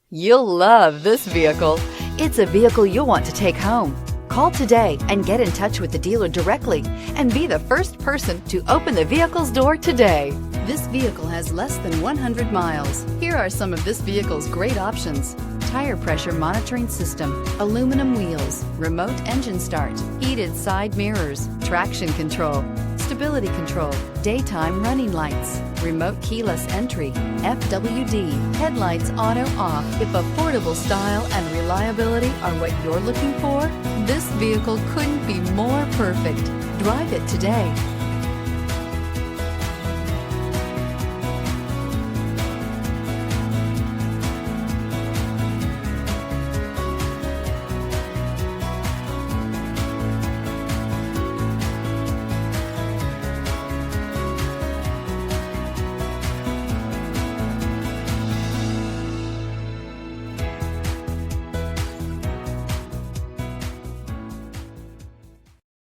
You'll love this vehicle. It's a vehicle you'll want to take home. Call today and get in touch with the dealer directly and be the first person to open the vehicle's door today. This vehicle has less than 100 miles. Here are some of this vehicle's great options: tire pressure monitoring system, aluminum wheels, remote engine start, heated side mirrors, traction control, stability control, daytime running lights, remote keyless entry, FWD, headlights auto off. If affordable style and reliability are what you're looking for, this vehicle couldn't be more perfect. Drive it today.